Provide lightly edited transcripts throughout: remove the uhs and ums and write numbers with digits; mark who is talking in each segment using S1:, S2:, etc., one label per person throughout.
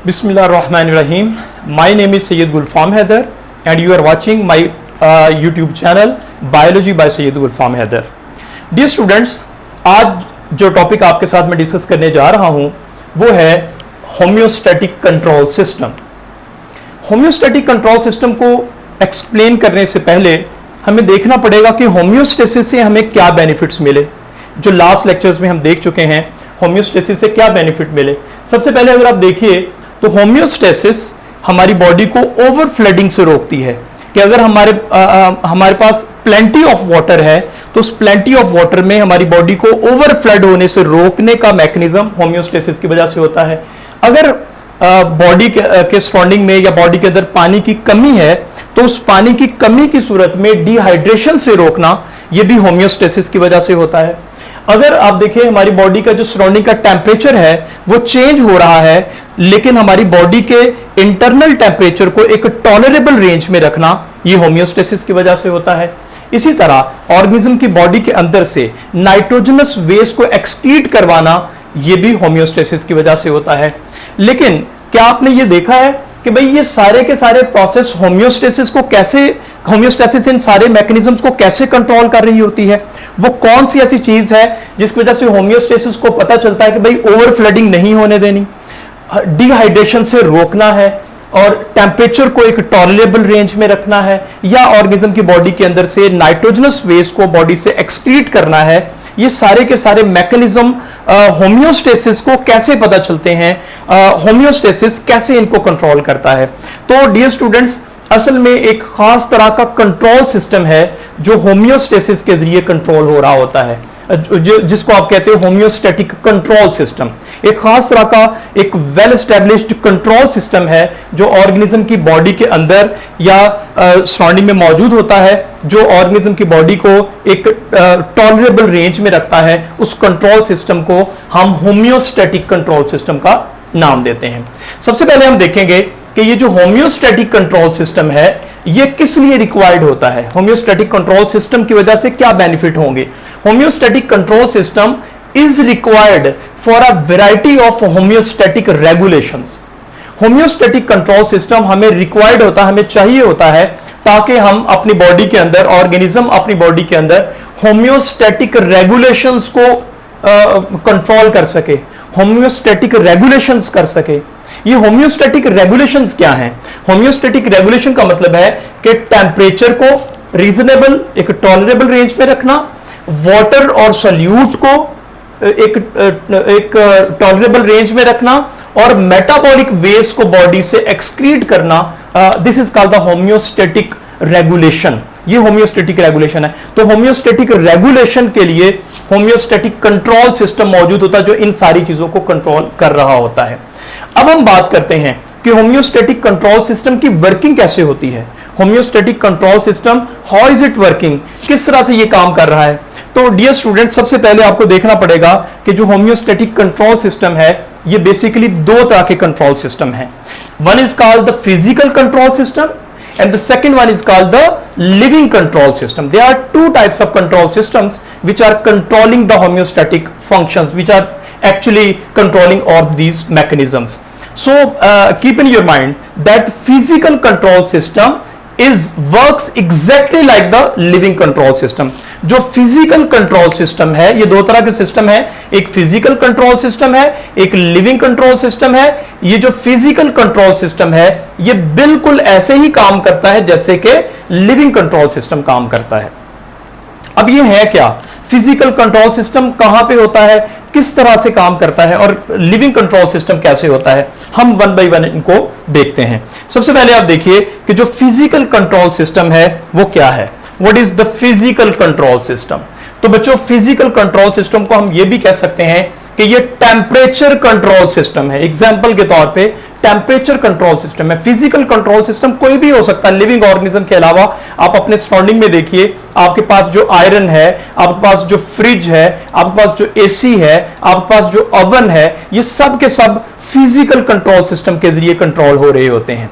S1: Bismillahirrahmanirrahim. My name is Sayyid Gulfam Haider and you are watching my YouTube channel Biology by Sayyid Gulfam Haider. Dear students, आज जो topic आपके साथ मैं discuss करने जा रहा हूं वो है homeostatic control system. Homeostatic control system को एक्सप्लेन करने से पहले हमें देखना पड़ेगा कि होम्योस्टेसिस से हमें क्या बेनिफिट्स मिले। जो लास्ट लेक्चर्स में हम देख चुके हैं होम्योस्टेसिस से क्या बेनिफिट मिले। सबसे पहले अगर आप देखिए तो होम्योस्टेसिस हमारी बॉडी को ओवर फ्लडिंग से रोकती है कि अगर हमारे पास प्लेंटी ऑफ वाटर है तो उस प्लेंटी ऑफ वाटर में हमारी बॉडी को ओवर फ्लड होने से रोकने का मैकेनिज्म होम्योस्टेसिस की वजह से होता है। अगर बॉडी के सराउंडिंग में या बॉडी के अंदर पानी की कमी है तो उस पानी की कमी की सूरत में डिहाइड्रेशन से रोकना यह भी होम्योस्टेसिस की वजह से होता है। अगर आप देखिए हमारी बॉडी का जो सराउंडिंग का टेम्परेचर है वो चेंज हो रहा है लेकिन हमारी बॉडी के इंटरनल टेम्परेचर को एक टॉलरेबल रेंज में रखना ये होम्योस्टेसिस की वजह से होता है। इसी तरह ऑर्गेनिज्म की बॉडी के अंदर से नाइट्रोजनस वेस्ट को एक्सक्रीट करवाना ये भी होम्योस्टेसिस की वजह से होता है। लेकिन क्या आपने ये देखा है कि भाई ये सारे के सारे प्रोसेस होम्योस्टेसिस इन सारे मैकेनिज्म्स को कैसे कंट्रोल कर रही होती है? वो कौन सी ऐसी चीज है जिसकी वजह से होम्योस्टेसिस को पता चलता है कि भाई ओवर फ्लडिंग नहीं होने देनी, डिहाइड्रेशन से रोकना है और टेम्परेचर को एक टॉलरेबल रेंज में रखना है, या ऑर्गेनिज्म की बॉडी के अंदर से नाइट्रोजनस वेस्ट को बॉडी से एक्सक्रीट करना है। ये सारे के सारे मैकेनिज्म होम्योस्टेसिस को कैसे पता चलते हैं, होम्योस्टेसिस कैसे इनको कंट्रोल करता है। तो डियर स्टूडेंट्स, असल में एक खास तरह का कंट्रोल सिस्टम है जो होम्योस्टेसिस के जरिए कंट्रोल हो रहा होता है, जिसको आप कहते हो होम्योस्टैटिक कंट्रोल सिस्टम। एक खास तरह का एक वेल एस्टेब्लिश्ड कंट्रोल सिस्टम है जो ऑर्गेनिज्म की बॉडी के अंदर या सराउंडिंग में मौजूद होता है, जो ऑर्गेनिज्म की बॉडी को एक टॉलरेबल रेंज में रखता है। उस कंट्रोल सिस्टम को हम होम्योस्टैटिक कंट्रोल सिस्टम का नाम देते हैं। सबसे पहले हम देखेंगे कि ये जो होम्योस्टैटिक कंट्रोल सिस्टम है ये किस लिए रिक्वायर्ड होता है। होम्योस्टैटिक कंट्रोल सिस्टम की वजह से क्या बेनिफिट होंगे? Homeostatic control system is required for a variety of homeostatic regulations. Homeostatic control system हमें रिक्वायर्ड होता है, हमें चाहिए होता है ताकि हम अपनी बॉडी के अंदर, ऑर्गेनिज्म अपनी बॉडी के अंदर होम्योस्टैटिक रेगुलेशंस को कंट्रोल कर सके, होम्योस्टैटिक रेगुलेशंस कर सके। ये होम्योस्टैटिक रेगुलेशंस क्या हैं? होम्योस्टैटिक रेगुलेशन का मतलब है कि टेम्परेचर को रीजनेबल, एक टॉलरेबल रेंज में रखना, वाटर और सॉल्यूट को एक टॉलरेबल रेंज में रखना और मेटाबॉलिक वेस्ट को बॉडी से एक्सक्रीट करना। This is called the homeostatic regulation. ये होम्योस्टैटिक रेगुलेशन है। तो होम्योस्टैटिक रेगुलेशन के लिए होम्योस्टैटिक कंट्रोल सिस्टम मौजूद होता है जो इन सारी चीजों को कंट्रोल कर रहा होता है। अब हम बात करते हैं कि होम्योस्टैटिक कंट्रोल सिस्टम की वर्किंग कैसे होती है। Homeostatic control system, how is it working, किस तरह से ये काम कर रहा है? तो डियर स्टूडेंट, सबसे पहले आपको देखना पड़ेगा कि जो होम्योस्टैटिक कंट्रोल सिस्टम है ये बेसिकली दो तरह के कंट्रोल सिस्टम है। One is called the physical control system and the second one is called the living control system. There are two types of control systems which are controlling the homeostatic functions, which are actually controlling all these mechanisms. So keep in your mind that physical control system works exactly like the living control system. जो physical control system है, ये दो तरह के system है, एक physical control system है, एक लिविंग कंट्रोल सिस्टम है। ये जो फिजिकल कंट्रोल सिस्टम है ये बिल्कुल ऐसे ही काम करता है जैसे कि लिविंग कंट्रोल सिस्टम काम करता है। अब ये है क्या? फिजिकल कंट्रोल सिस्टम कहां पे होता है, किस तरह से काम करता है और लिविंग कंट्रोल सिस्टम कैसे होता है, हम वन बाय वन इनको देखते हैं। सबसे पहले आप देखिए कि जो फिजिकल कंट्रोल सिस्टम है वो क्या है। What is the physical control system? तो बच्चों, फिजिकल कंट्रोल सिस्टम को हम ये भी कह सकते हैं कि ये टेम्परेचर कंट्रोल सिस्टम है। एग्जाम्पल के तौर पे टेम्परेचर कंट्रोल सिस्टम है। फिजिकल कंट्रोल सिस्टम कोई भी हो सकता है लिविंग ऑर्गेनिज्म के अलावा। आप अपने सराउंडिंग में देखिए, आपके पास जो आयरन है, आपके पास जो फ्रिज है, आपके पास जो एसी है, आपके पास जो ओवन है, ये सब के सब फिजिकल कंट्रोल सिस्टम के जरिए कंट्रोल हो रहे होते हैं।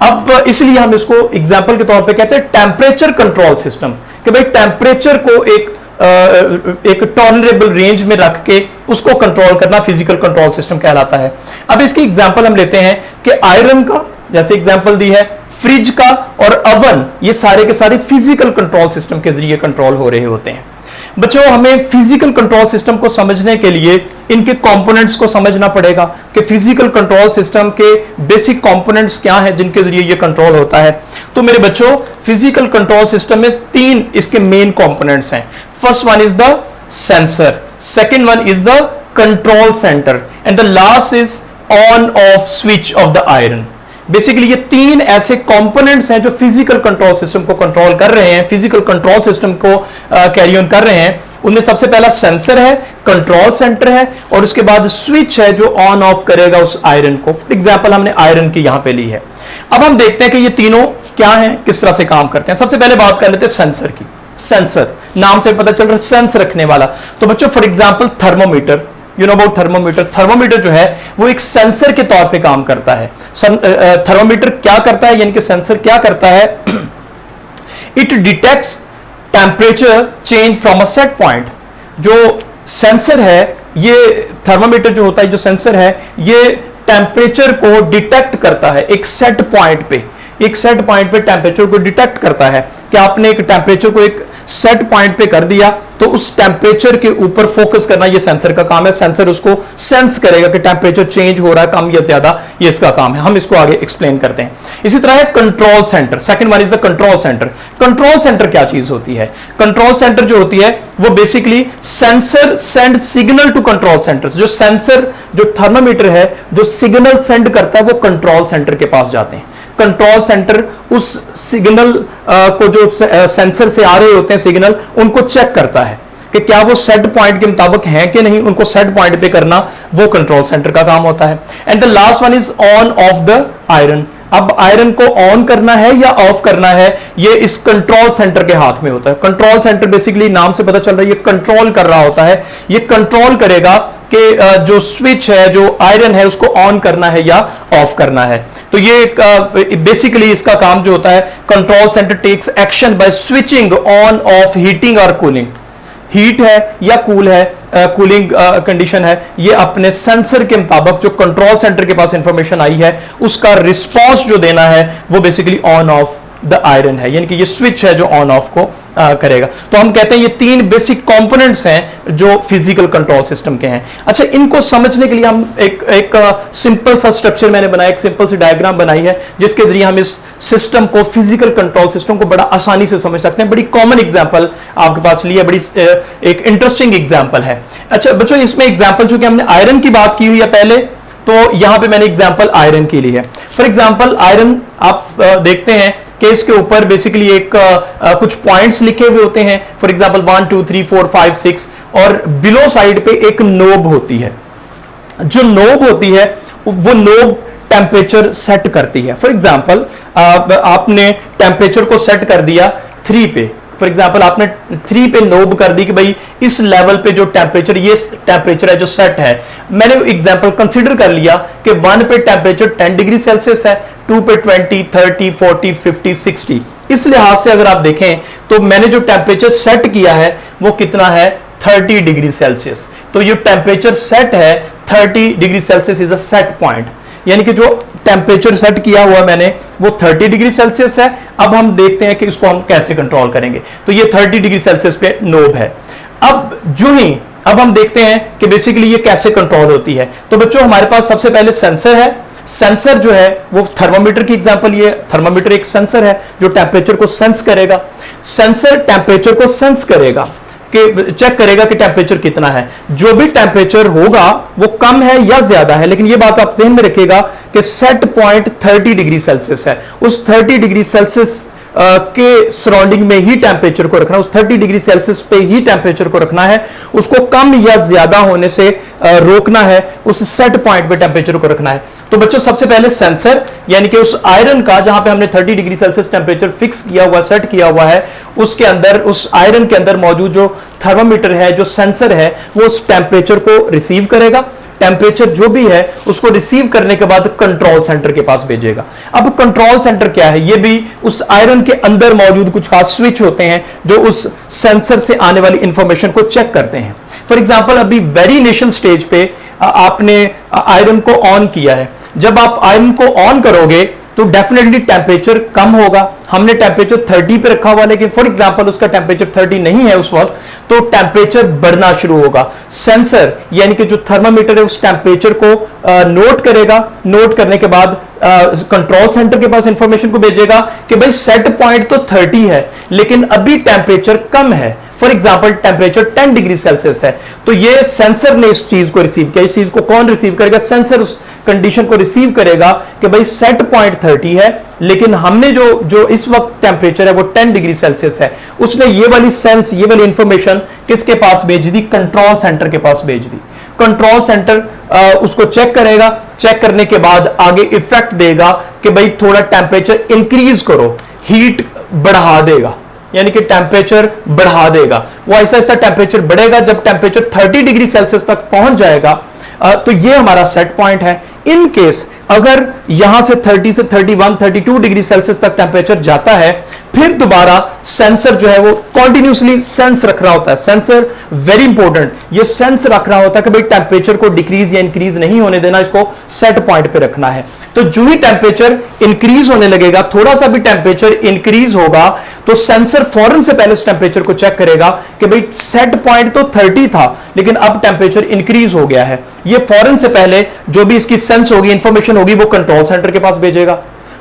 S1: अब इसलिए हम इसको एग्जाम्पल के तौर पे कहते हैं टेम्परेचर कंट्रोल सिस्टम, कि भाई टेम्परेचर को एक एक टॉलरेबल रेंज में रख के उसको कंट्रोल करना फिजिकल कंट्रोल सिस्टम कहलाता है। अब इसकी एग्जांपल हम लेते हैं कि आयरन का जैसे एग्जांपल दी है, फ्रिज का और अवन, ये सारे के सारे फिजिकल कंट्रोल सिस्टम के जरिए कंट्रोल हो रहे होते हैं। बच्चों, हमें फिजिकल कंट्रोल सिस्टम को समझने के लिए इनके कंपोनेंट्स को समझना पड़ेगा कि फिजिकल कंट्रोल सिस्टम के बेसिक कंपोनेंट्स क्या हैं जिनके जरिए ये कंट्रोल होता है। तो मेरे बच्चों, फिजिकल कंट्रोल सिस्टम में 3 इसके मेन कंपोनेंट्स हैं। First one is the sensor, second one is the control centre and the last is on off switch off the iron. Basically ये 3 ऐसे कंपोनेंट्स हैं जो फिजिकल कंट्रोल सिस्टम को control कर रहे हैं, फिजिकल कंट्रोल सिस्टम को कैरी ऑन कर रहे हैं। उनमें सबसे पहला सेंसर है, कंट्रोल सेंटर है और उसके बाद स्विच है जो ऑन ऑफ करेगा उस आयरन को। फॉर एग्जांपल हमने आयरन की यहां पे ली है। अब हम देखते हैं कि ये तीनों क्या हैं, किस तरह से काम करते हैं। सबसे पहले बात कर लेते हैं सेंसर की। सेंसर नाम से पता चल रहा है सेंस रखने वाला। तो बच्चों, for example thermometer, you know about thermometer. Thermometer जो है वो एक सेंसर के तौर पे काम करता है। थर्मोमीटर क्या करता है, यानी कि सेंसर क्या करता है, it detects temperature change from a set point. जो सेंसर है, ये थर्मोमीटर जो होता है, जो सेंसर है, ये टेम्परेचर को डिटेक्ट करता है एक सेट पॉइंट पे। एक सेट पॉइंट पे टेम्परेचर को डिटेक्ट करता है कि आपने एक टेम्परेचर को एक सेट पॉइंट पे कर दिया, तो उस टेम्परेचर के ऊपर फोकस करना ये सेंसर का काम है। सेंसर उसको सेंस करेगा कि टेम्परेचर चेंज हो रहा है, कम या ज्यादा, ये इसका काम है। हम इसको आगे एक्सप्लेन करते हैं। इसी तरह है control centre, second one is the control centre. Control centre क्या चीज होती है? कंट्रोल सेंटर जो होती है वो basically sensor send signal to control centre. जो सेंसर, जो थर्मामीटर है, जो सिग्नल सेंड करता है वो कंट्रोल सेंटर के पास जाते हैं। कंट्रोल सेंटर उस सिग्नल को, जो सेंसर से आ रहे होते हैं सिग्नल, उनको चेक करता है कि क्या वो सेट पॉइंट के मुताबिक हैं कि नहीं। उनको सेट पॉइंट पे करना वो कंट्रोल सेंटर का काम होता है। And the last one is on off the iron. अब आयरन को ऑन करना है या ऑफ करना है, ये इस कंट्रोल सेंटर के हाथ में होता है। कंट्रोल सेंटर बेसिकली नाम से पता चल रहा है ये कंट्रोल कर रहा होता है। ये कंट्रोल करेगा कि जो स्विच है, जो आयरन है, उसको ऑन करना है या ऑफ करना है। तो ये बेसिकली इसका काम जो होता है, control centre takes action by switching on off heating और कूलिंग। हीट है या कूल है, कूलिंग कंडीशन है, ये अपने सेंसर के मुताबिक जो कंट्रोल सेंटर के पास इंफॉर्मेशन आई है उसका रिस्पॉन्स जो देना है वो basically on off the iron है, यानी कि ये स्विच है जो ऑन ऑफ को करेगा। तो हम कहते हैं ये 3 बेसिक कंपोनेंट्स हैं जो फिजिकल कंट्रोल सिस्टम के हैं। अच्छा, इनको समझने के लिए हम एक सिंपल सा स्ट्रक्चर मैंने बनाया, एक सिंपल सी डायग्राम बनाई है जिसके जरिए हम इस सिस्टम को, फिजिकल कंट्रोल सिस्टम को बड़ा आसानी से समझ सकते हैं। बड़ी कॉमन एग्जांपल आपके पास ली है, बड़ी एक इंटरेस्टिंग एग्जांपल है। अच्छा बच्चों, इसमें एग्जांपल चूंकि हमने आयरन की बात की हुई है पहले, तो यहां पे मैंने एग्जांपल आयरन की ली है। फॉर एग्जांपल आयरन आप देखते हैं कि इसके ऊपर बेसिकली एक कुछ पॉइंट्स लिखे हुए होते हैं। फॉर एग्जांपल 1 2 3 4 5 6 और बिलो साइड पे एक नोब होती है। जो नोब होती है वो नोब टेम्परेचर सेट करती है। फॉर एग्जांपल आपने टेम्परेचर को सेट कर दिया 3 पे। फॉर एग्जांपल आपने 3 पे नोब कर दी कि भाई इस लेवल पे जो टेम्परेचर, ये टेम्परेचर है जो सेट है। मैंने एग्जांपल कंसीडर कर लिया कि 1 पे टेम्परेचर 10 डिग्री सेल्सियस है, 2 पे 20, 30, 40, 50, 60। इस लिहाज से अगर आप देखें तो मैंने जो टेम्परेचर सेट किया है वो कितना है, 30 डिग्री सेल्सियस। तो ये टेम्परेचर सेट है 30 degree Celsius is a set point, यानी कि जो टेम्परेचर सेट किया हुआ मैंने वो 30 डिग्री सेल्सियस है। अब हम देखते हैं कि इसको हम कैसे कंट्रोल करेंगे। तो ये 30 डिग्री सेल्सियस पे नोब है। अब हम देखते हैं कि बेसिकली ये कैसे कंट्रोल होती है। तो बच्चों, हमारे पास सबसे पहले सेंसर है। सेंसर जो है वो थर्मामीटर की एग्जांपल, ये थर्मामीटर एक सेंसर है जो टेम्परेचर को सेंस करेगा। सेंसर टेम्परेचर को सेंस करेगा, कि चेक करेगा कि टेम्परेचर कितना है। जो भी टेम्परेचर होगा वो कम है या ज्यादा है, लेकिन ये बात आप ध्यान में रखिएगा कि सेट पॉइंट 30 डिग्री सेल्सियस है। उस 30 डिग्री सेल्सियस के सराउंडिंग में ही टेम्परेचर को रखना, उस 30 डिग्री सेल्सियस पे ही टेम्परेचर को रखना है। उसको कम या ज्यादा होने से रोकना है, उस सेट पॉइंट पे टेम्परेचर को रखना है। तो बच्चों, सबसे पहले सेंसर, यानी कि उस आयरन का जहां पे हमने 30 डिग्री सेल्सियस टेम्परेचर फिक्स किया हुआ, सेट किया हुआ है, उसके अंदर, उस आयरन के अंदर मौजूद जो थर्मामीटर है, जो सेंसर है, वो उस टेम्परेचर को रिसीव करेगा। टेम्परेचर जो भी है उसको रिसीव करने के बाद कंट्रोल सेंटर के पास भेजेगा। अब कंट्रोल सेंटर क्या है, ये भी उस आयरन के अंदर मौजूद कुछ खास स्विच होते हैं जो उस सेंसर से आने वाली इंफॉर्मेशन को चेक करते हैं। फॉर एग्जाम्पल अभी वेरी इनिशियल स्टेज पे आपने आयरन को ऑन किया है, जब आप आयरन को ऑन करोगे तो डेफिनेटली टेम्परेचर कम होगा। हमने टेम्परेचर 30 पे रखा हुआ, लेकिन फॉर एग्जांपल उसका टेम्परेचर 30 नहीं है उस वक्त, तो टेम्परेचर बढ़ना शुरू होगा। सेंसर यानी कि जो थर्मामीटर है उस टेम्परेचर को नोट करेगा। नोट करने के बाद कंट्रोल सेंटर के पास इंफॉर्मेशन को भेजेगा कि भाई सेट पॉइंट तो 30 है लेकिन अभी टेम्परेचर कम है। For example temperature 10 degree Celsius है, तो ये सेंसर ने इस चीज को रिसीव किया। इस चीज को कौन रिसीव करेगा? सेंसर उस कंडीशन को रिसीव करेगा कि भाई सेट पॉइंट 30 है लेकिन हमने जो इस वक्त टेम्परेचर है वो 10 डिग्री सेल्सियस है। उसने ये वाली इंफॉर्मेशन किसके पास भेज दी? कंट्रोल सेंटर के पास भेज दी। कंट्रोल सेंटर उसको चेक करेगा, चेक करने के बाद आगे इफेक्ट देगा कि भाई थोड़ा टेम्परेचर इंक्रीज करो, हीट बढ़ा देगा, यानी कि टेम्परेचर बढ़ा देगा। वो ऐसा ऐसा टेम्परेचर बढ़ेगा, जब टेम्परेचर 30 डिग्री सेल्सियस तक पहुंच जाएगा तो ये हमारा सेट पॉइंट है। इन केस अगर यहां से 30 से 31 32 डिग्री सेल्सियस तक टेम्परेचर जाता है, फिर दोबारा सेंसर जो है वो कॉन्टिन्यूसली सेंस रख रहा होता है। सेंसर वेरी इंपॉर्टेंट, ये सेंस रख रहा होता है कि भाई टेम्परेचर को डिक्रीज या इंक्रीज नहीं होने देना, इसको सेट पॉइंट पे रखना है। तो जो ही टेम्परेचर इंक्रीज होने लगेगा, थोड़ा सा भी टेम्परेचर इंक्रीज होगा तो सेंसर फौरन से पहले उस टेम्परेचर को चेक करेगा कि भाई सेट पॉइंट तो 30 था लेकिन अब टेम्परेचर इंक्रीज हो गया है। ये फौरन से पहले जो भी इसकी सेंस होगी, इंफॉर्मेशन होगी, वो कंट्रोल सेंटर के पास भेजेगा।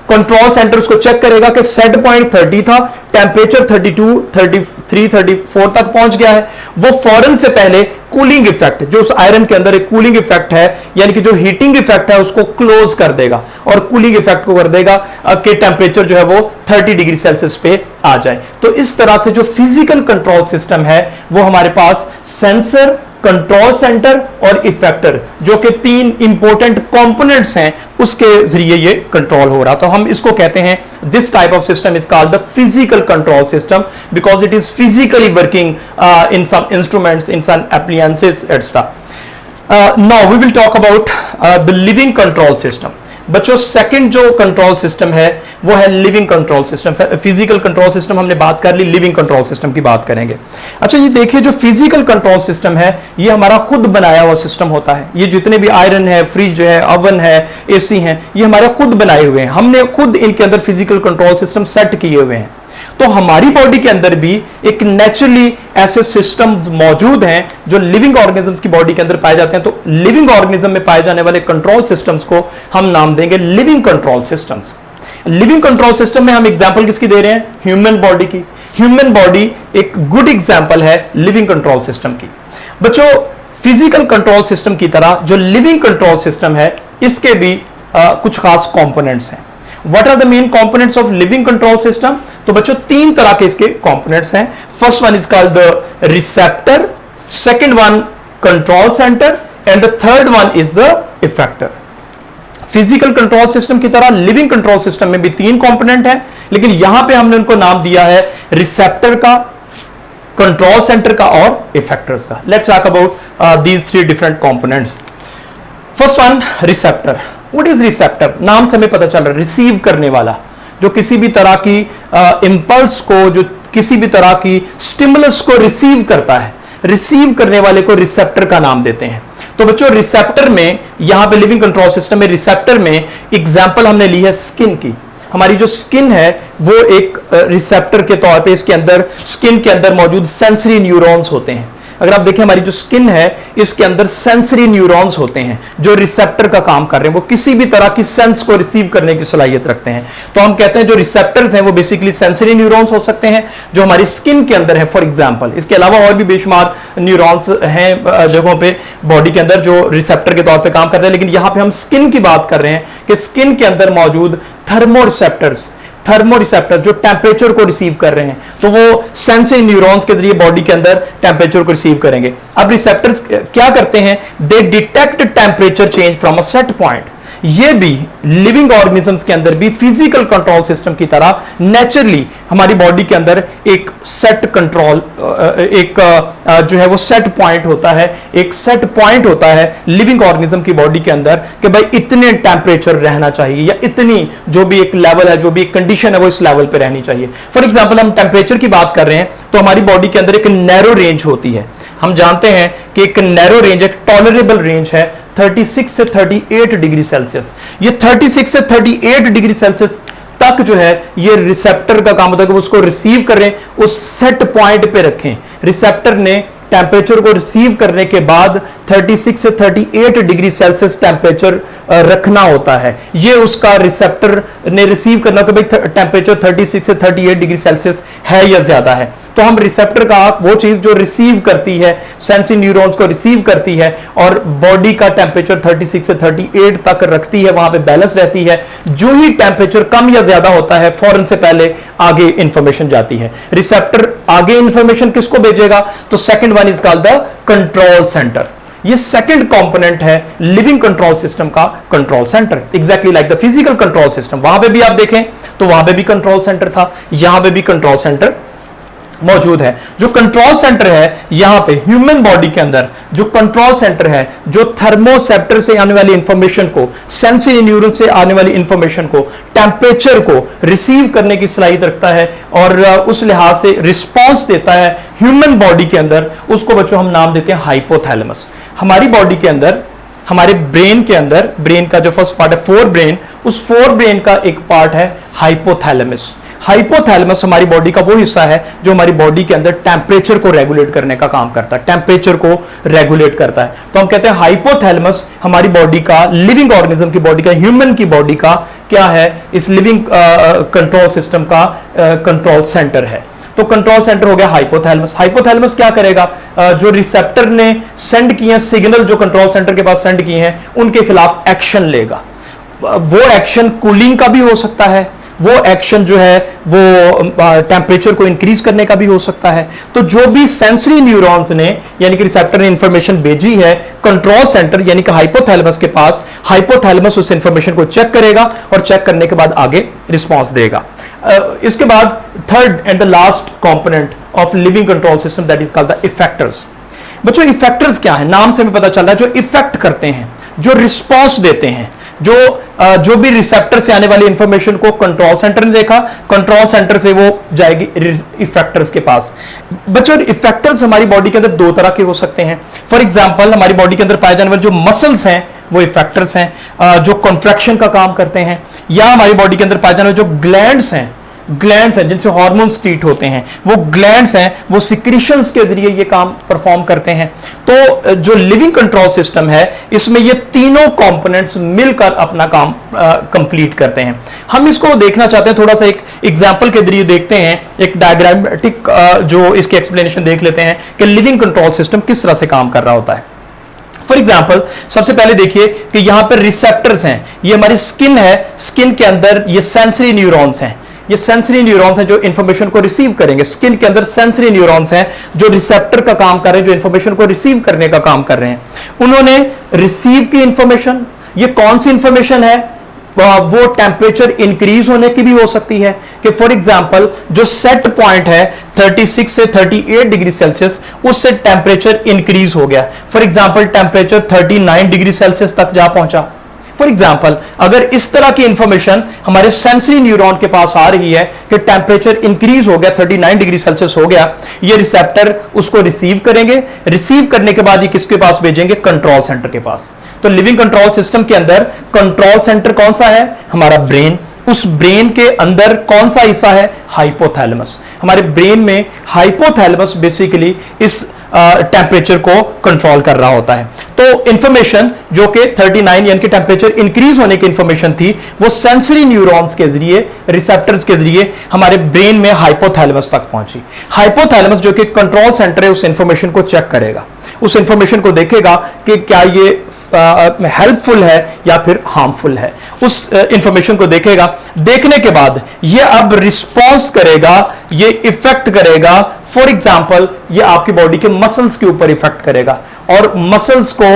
S1: कंट्रोल सेंटर उसको चेक करेगा कि सेट पॉइंट 30 था, टेम्परेचर 32 33 34 तक पहुंच गया है। वो फौरन से पहले कूलिंग इफेक्ट, जो उस आयरन के अंदर एक कूलिंग इफेक्ट है यानी कि जो हीटिंग इफेक्ट है उसको क्लोज कर देगा और कूलिंग इफेक्ट को कर देगा कि टेम्परेचर जो है वो 30 डिग्री सेल्सियस पे आ जाए। तो इस तरह से जो फिजिकल कंट्रोल सिस्टम है वो हमारे पास सेंसर, कंट्रोल सेंटर और इफेक्टर, जो कि 3 इंपॉर्टेंट कंपोनेंट्स हैं, उसके जरिए ये कंट्रोल हो रहा। तो हम इसको कहते हैं, this type of system is called the physical control system because it is physically working in some instruments, in some appliances etcetera. Now we will talk about the living control system. बच्चों, second जो control system है वो है living control system. Physical control system हमने बात कर ली, living control system की बात करेंगे। अच्छा, ये देखिए, जो फिजिकल कंट्रोल सिस्टम है ये हमारा खुद बनाया हुआ सिस्टम होता है। ये जितने भी आयरन है, फ्रिज है, ओवन है, एसी है, ये हमारे खुद बनाए हुए हैं। हमने खुद इनके अंदर फिजिकल कंट्रोल सिस्टम सेट किए हुए हैं। तो हमारी बॉडी के अंदर भी एक नेचुरली ऐसे सिस्टम्स मौजूद हैं जो लिविंग ऑर्गेनिजम्स की बॉडी के अंदर पाए जाते हैं। तो लिविंग ऑर्गेनिज्म में पाए जाने वाले कंट्रोल सिस्टम्स को हम नाम देंगे living control systems. Living control system में हम एग्जांपल किसकी दे रहे हैं? ह्यूमन बॉडी की। ह्यूमन बॉडी एक गुड एग्जांपल है लिविंग कंट्रोल सिस्टम की। बच्चों, फिजिकल कंट्रोल सिस्टम की तरह जो लिविंग कंट्रोल सिस्टम है इसके भी कुछ खास कंपोनेंट्स हैं। What are the main components of living control system? तो बच्चों 3 तरह के इसके components हैं। First one is called the receptor, second one control center and the third one is the effector. Physical control system की तरह living control system में भी 3 कंपोनेंट हैं, लेकिन यहां पे हमने उनको नाम दिया है रिसेप्टर का, कंट्रोल सेंटर का और इफेक्टर्स का। Let's talk about these 3 different components. First one, receptor. What is receptor? नाम से हमें पता चल रहा है, रिसीव करने वाला, जो किसी भी तरह की इंपल्स को, जो किसी भी तरह की स्टिमुलस को रिसीव करता है, रिसीव करने वाले को रिसेप्टर का नाम देते हैं। तो बच्चों, रिसेप्टर में, यहां पे लिविंग कंट्रोल सिस्टम में रिसेप्टर में एग्जांपल हमने ली है स्किन की। हमारी जो स्किन है वो एक रिसेप्टर के तौर पे, इसके अंदर, स्किन के अंदर मौजूद सेंसरी न्यूरॉन्स होते हैं। अगर आप देखें, हमारी जो स्किन है इसके अंदर सेंसरी न्यूरॉन्स होते हैं जो रिसेप्टर का काम कर रहे हैं। वो किसी भी तरह की सेंस को रिसीव करने की सलाहियत रखते हैं। तो हम कहते हैं जो रिसेप्टर्स हैं वो बेसिकली सेंसरी न्यूरॉन्स हो सकते हैं जो हमारी स्किन के अंदर है, फॉर एग्जांपल। इसके अलावा और भी बेशुमार न्यूरॉन्स हैं जगहों पे बॉडी के अंदर जो रिसेप्टर के तौर पे काम करते हैं, लेकिन यहां पे हम स्किन की बात कर रहे हैं कि स्किन के अंदर मौजूद थर्मोरिसेप्टर्स जो टेम्परेचर को रिसीव कर रहे हैं, तो वो सेंसरी न्यूरॉन्स के जरिए बॉडी के अंदर टेम्परेचर को रिसीव करेंगे। अब रिसेप्टर्स क्या करते हैं? दे detect temperature change from a set point. ये भी लिविंग ऑर्गेनिजम्स के अंदर भी फिजिकल कंट्रोल सिस्टम की तरह नेचुरली हमारी बॉडी के अंदर एक सेट कंट्रोल, एक जो है वो सेट पॉइंट होता है, एक सेट पॉइंट होता है लिविंग ऑर्गेनिज्म की बॉडी के अंदर कि भाई इतने टेम्परेचर रहना चाहिए या इतनी जो भी एक लेवल है, जो भी एक कंडीशन है वो इस लेवल पे रहनी चाहिए। फॉर एग्जांपल हम टेम्परेचर की बात कर रहे हैं तो हमारी बॉडी के अंदर एक नैरो रेंज होती है। हम जानते हैं कि एक नैरो रेंज, एक टॉलरेबल रेंज है 36 से 38 डिग्री सेल्सियस। ये 36 से 38 डिग्री सेल्सियस तक जो है ये रिसेप्टर का काम होता है कि उसको रिसीव करें, उस सेट पॉइंट पे रखें। रिसेप्टर ने टेम्परेचर को रिसीव करने के बाद 36 से 38 डिग्री सेल्सियस टेम्परेचर रखना होता है। ये उसका रिसेप्टर ने रिसीव करना कि भाई टेम्परेचर 36 से 38 डिग्री सेल्सियस है या ज्यादा है। तो हम रिसेप्टर का वो चीज जो रिसीव करती है, सेंसरी न्यूरॉन्स को रिसीव करती है और बॉडी का टेम्परेचर 36 से 38 तक रखती है, वहां पे बैलेंस रहती है। जो ही टेम्परेचर कम या ज्यादा होता है फौरन से पहले आगे इंफॉर्मेशन जाती है। रिसेप्टर आगे इंफॉर्मेशन किसको भेजेगा? तो second one is called the control centre. ये सेकंड कंपोनेंट है लिविंग कंट्रोल सिस्टम का, control centre. Exactly like the physical control system. वहां पे भी आप देखें तो वहां पे भी कंट्रोल सेंटर था, यहां पे भी कंट्रोल सेंटर मौजूद है। जो कंट्रोल सेंटर है यहां पे ह्यूमन बॉडी के अंदर जो कंट्रोल सेंटर है, जो थर्मोसेप्टर से आने वाली इंफॉर्मेशन को, सेंसरी न्यूरॉन से आने वाली इंफॉर्मेशन को, टेम्परेचर को रिसीव करने की सलाहियत रखता है और उस लिहाज से रिस्पॉन्स देता है ह्यूमन बॉडी के अंदर, उसको बच्चों हम नाम देते हैं हाइपोथैलेमस। हमारी बॉडी के अंदर, हमारे ब्रेन के अंदर, ब्रेन का जो फर्स्ट पार्ट है फोर ब्रेन, उस फोर ब्रेन का एक पार्ट है हाइपोथैलेमस। हाइपोथैलेमस हमारी बॉडी का वो हिस्सा है जो हमारी बॉडी के अंदर टेम्परेचर को रेगुलेट करने का काम करता है, टेम्परेचर को रेगुलेट करता है। तो हम कहते हैं हाइपोथैलेमस हमारी बॉडी का, लिविंग ऑर्गेनिज्म की बॉडी का, ह्यूमन की बॉडी का क्या है, इस लिविंग कंट्रोल सिस्टम का कंट्रोल सेंटर है। तो कंट्रोल सेंटर हो गया हाइपोथैलेमस। हाइपोथैलेमस क्या करेगा? जो रिसेप्टर ने सेंड किए हैं सिग्नल, जो कंट्रोल सेंटर के पास सेंड किए हैं, उनके खिलाफ एक्शन लेगा। वो एक्शन कूलिंग का भी हो सकता है, वो एक्शन जो है वो टेम्परेचर को इंक्रीज करने का भी हो सकता है। तो जो भी सेंसरी न्यूरॉन्स ने यानी कि रिसेप्टर ने इंफॉर्मेशन भेजी है कंट्रोल सेंटर यानी कि हाइपोथैलेमस के पास, हाइपोथैलेमस उस इंफॉर्मेशन को चेक करेगा और चेक करने के बाद आगे रिस्पॉन्स देगा। इसके बाद third and the last component of living control system that is called the effectors. बच्चों इफेक्टर्स क्या है? नाम से भी पता चल रहा है, जो इफेक्ट करते हैं, जो रिस्पॉन्स देते हैं, जो भी रिसेप्टर से आने वाली इंफॉर्मेशन को कंट्रोल सेंटर ने देखा, कंट्रोल सेंटर से वो जाएगी इफेक्टर्स के पास। बच्चों इफेक्टर्स हमारी बॉडी के अंदर दो तरह के हो सकते हैं। फॉर एग्जांपल हमारी बॉडी के अंदर पाए जाने वाले जो मसल्स हैं वो इफेक्टर्स हैं, जो कॉन्ट्रैक्शन का काम करते हैं, या हमारी बॉडी के अंदर पाए जाने वाले जो ग्लैंड्स हैं जिनसे हार्मोन स्ट्रीट होते हैं, वो ग्लैंड्स हैं, वो सिक्रीशंस के जरिए ये काम परफॉर्म करते हैं। तो जो लिविंग कंट्रोल सिस्टम है इसमें ये तीनों कंपोनेंट्स मिलकर अपना काम कंप्लीट करते हैं। हम इसको देखना चाहते हैं, थोड़ा सा एक एग्जांपल के जरिए देखते हैं, एक डायग्रामेटिक जो इसकी एक्सप्लेनेशन देख लेते हैं कि लिविंग कंट्रोल सिस्टम किस तरह से काम कर रहा होता है। फॉर एग्जाम्पल सबसे पहले देखिए कि यहां पर रिसेप्टर्स हैं, ये हमारी स्किन है, स्किन के अंदर ये सेंसरी न्यूरॉन्स हैं, ये सेंसरी न्यूरॉन्स हैं जो इंफॉर्मेशन को रिसीव करेंगे। स्किन के अंदर सेंसरी न्यूरॉन्स हैं जो रिसेप्टर का काम कर रहे हैं, जो इंफॉर्मेशन को रिसीव करने का काम कर रहे हैं। उन्होंने रिसीव की इंफॉर्मेशन, ये कौन सी इंफॉर्मेशन है? वो टेम्परेचर इंक्रीज होने की भी हो सकती है कि फॉर एग्जांपल जो सेट पॉइंट है 36 से 38 डिग्री सेल्सियस, उससे टेम्परेचर इंक्रीज हो गया। For example temperature 39 degree Celsius तक जा पहुंचा। फॉर एग्जाम्पल अगर इस तरह की इंफॉर्मेशन हमारे सेंसरी न्यूरॉन के पास आ रही है कि टेम्परेचर इंक्रीज हो गया, 39 डिग्री सेल्सियस हो गया, ये रिसेप्टर उसको रिसीव करेंगे। रिसीव करने के बाद ये किसके पास भेजेंगे? कंट्रोल सेंटर के पास। तो लिविंग कंट्रोल सिस्टम के अंदर कंट्रोल सेंटर कौन सा है? हमारा ब्रेन। उस ब्रेन के अंदर कौन सा हिस्सा है? हाइपोथैलेमस। हमारे ब्रेन में हाइपोथैलेमस बेसिकली इस टेम्परेचर को कंट्रोल कर रहा होता है। तो इंफॉर्मेशन जो कि 39 यानी कि टेम्परेचर इंक्रीज होने की इंफॉर्मेशन थी, वो सेंसरी न्यूरॉन्स के जरिए, रिसेप्टर्स के जरिए हमारे ब्रेन में हाइपोथैलेमस तक पहुंची। हाइपोथैलेमस जो कि कंट्रोल सेंटर है, उस इंफॉर्मेशन को चेक करेगा, उस इंफॉर्मेशन को देखेगा कि क्या ये हेल्पफुल है या फिर हार्मफुल है। उस इंफॉर्मेशन को देखेगा, देखने के बाद ये अब रिस्पॉन्स करेगा, ये इफेक्ट करेगा। फॉर एग्जाम्पल ये आपकी बॉडी के मसल्स के ऊपर इफेक्ट करेगा। और मसल्स को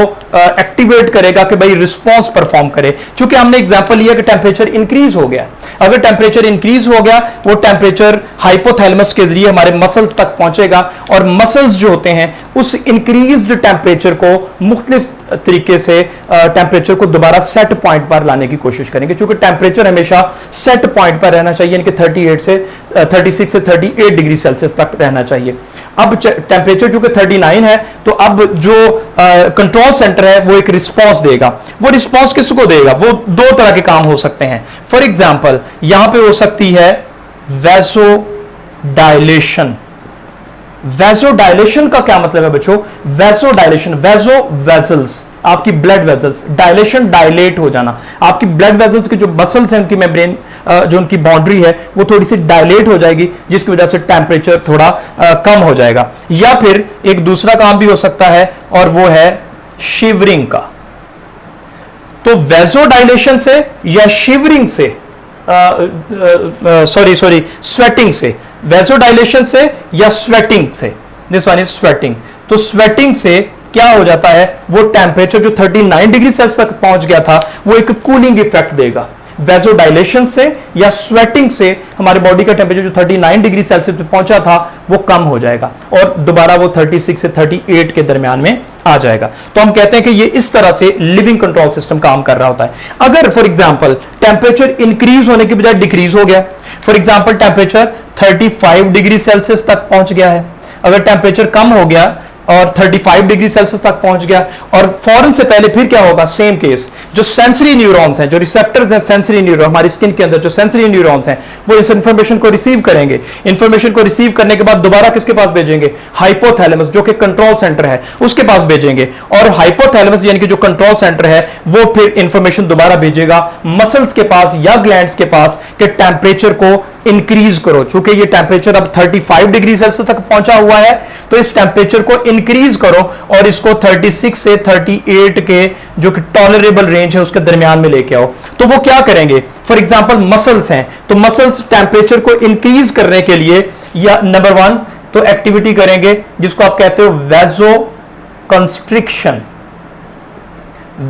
S1: एक्टिवेट करेगा कि भाई रिस्पॉन्स परफॉर्म करे। क्योंकि हमने एग्जांपल लिया कि टेम्परेचर इंक्रीज हो गया, अगर टेम्परेचर इंक्रीज हो गया वो टेम्परेचर हाइपोथैलेमस के जरिए हमारे मसल्स तक पहुंचेगा और मसल्स जो होते हैं उस इंक्रीज्ड टेम्परेचर को मुख्तलिफ तरीके से टेम्परेचर को दोबारा सेट पॉइंट पर लाने की कोशिश करेंगे। क्योंकि टेम्परेचर हमेशा सेट पॉइंट पर रहना चाहिए, यानी कि 36 से 38 डिग्री सेल्सियस तक रहना चाहिए। अब टेम्परेचर चूंकि 39 है तो अब जो कंट्रोल सेंटर है वो एक रिस्पॉन्स देगा। वो रिस्पॉन्स किसको देगा? वो दो तरह के काम हो सकते हैं। फॉर एग्जाम्पल यहां पे हो सकती है वैसोडाइलेशन। वैसोडाइलेशन का क्या मतलब है बच्चों? वैसोडाइलेशन, वैसो वेसल्स, आपकी ब्लड वेसल्स, डायलेशन डायलेट हो जाना, आपकी ब्लड वेसल्स के जो मसल्स हैं उनकी मेम्ब्रेन जो उनकी बाउंड्री है वो थोड़ी सी डायलेट हो जाएगी, जिसकी वजह से टेम्परेचर थोड़ा कम हो जाएगा। या फिर एक दूसरा काम भी हो सकता है और वो है शिवरिंग का। तो वैसोडाइलेशन से या शिवरिंग से स्वेटिंग से, वैसोडाइलेशन से या स्वेटिंग से, दिस वन इज स्वेटिंग। तो स्वेटिंग से क्या हो जाता है, वो टेम्परेचर जो 39 डिग्री सेल्सियस तक पहुंच गया था वो एक कूलिंग इफेक्ट देगा। वैसोडाइलेशन से या स्वेटिंग से हमारे बॉडी का टेम्परेचर जो 39 डिग्री सेल्सियस पे पहुंचा था वो कम हो जाएगा और दोबारा वो 36 से 38 के दरमियान में आ जाएगा। तो हम कहते हैं कि ये इस तरह से लिविंग कंट्रोल सिस्टम काम कर रहा होता है। अगर फॉर एग्जांपल टेम्परेचर इंक्रीज होने के बजाय डिक्रीज हो गया, for example temperature 35 degree Celsius तक पहुंच गया है, अगर टेम्परेचर कम हो गया और 35 डिग्री सेल्सियस तक पहुंच गया और फौरन से पहले फिर क्या होगा? सेम केस, जो सेंसरी न्यूरॉन्स हैं, जो रिसेप्टर्स हैं सेंसरी न्यूरॉन, हमारी स्किन के अंदर जो सेंसरी न्यूरॉन्स हैं वो इस इंफॉर्मेशन को रिसीव करेंगे। इंफॉर्मेशन को रिसीव करने के बाद दोबारा किसके पास भेजेंगे? हाइपोथैलेमस, जो कि कंट्रोल सेंटर है, उसके पास भेजेंगे। और हाइपोथैलेमस यानी कि जो कंट्रोल सेंटर है वो फिर इंफॉर्मेशन दोबारा भेजेगा मसल्स के पास या ग्लैंड्स के पास कि टेम्परेचर को इंक्रीज करो। चूंकि ये टेम्परेचर अब 35 डिग्री सेल्सियस तक पहुंचा हुआ है तो इस टेम्परेचर को इंक्रीज करो और इसको 36 से 38 के जो कि टॉलरेबल रेंज है उसके दरमियान में लेके आओ। तो वो क्या करेंगे? फॉर एग्जांपल मसल्स हैं तो मसल्स टेम्परेचर को इंक्रीज करने के लिए या नंबर 1 तो एक्टिविटी करेंगे जिसको आप कहते हो vasoconstriction.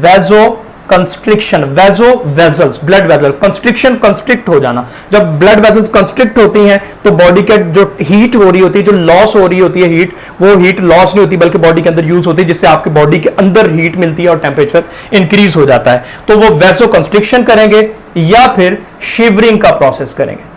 S1: Vasoconstriction, vaso vessels, blood vessel constriction, constrict हो जाना। जब ब्लड वेसल्स कंस्ट्रिक्ट होती हैं तो बॉडी के जो हीट हो रही होती है, जो लॉस हो रही होती है हीट, वो हीट लॉस नहीं होती बल्कि बॉडी के अंदर यूज होती है, जिससे आपके बॉडी के अंदर हीट मिलती है और टेम्परेचर इंक्रीज हो जाता है। तो वो वैसो कंस्ट्रिक्शन करेंगे या फिर शिवरिंग का प्रोसेस करेंगे।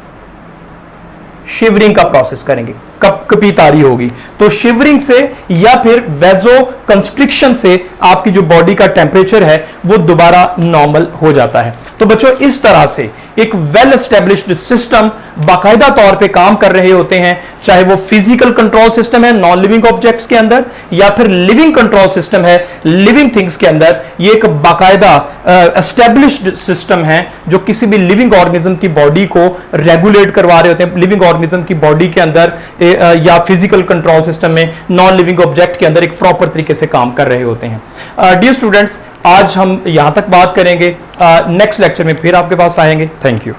S1: शिवरिंग का प्रोसेस करेंगे, कपकपी तारी होगी। तो शिवरिंग से या फिर वैसो कंस्ट्रिक्शन से आपकी जो बॉडी का टेम्परेचर है वो दोबारा नॉर्मल हो जाता है। तो बच्चों इस तरह से एक वेल एस्टेब्लिश्ड सिस्टम बाकायदा तौर पे काम कर रहे होते हैं, चाहे वो फिजिकल कंट्रोल सिस्टम है नॉन लिविंग ऑब्जेक्ट्स के अंदर या फिर लिविंग कंट्रोल सिस्टम है लिविंग थिंग्स के अंदर। ये एक बाकायदा एस्टेब्लिश्ड सिस्टम है जो किसी भी लिविंग ऑर्गेनिज्म की बॉडी को रेगुलेट करवा रहे होते हैं। लिविंग ऑर्गेनिज्म की बॉडी के अंदर या फिजिकल कंट्रोल सिस्टम में नॉन लिविंग ऑब्जेक्ट के अंदर एक प्रॉपर तरीके से काम कर रहे होते हैं। डियर स्टूडेंट्स, आज हम यहां तक बात करेंगे, नेक्स्ट लेक्चर में फिर आपके पास आएंगे। Thank you.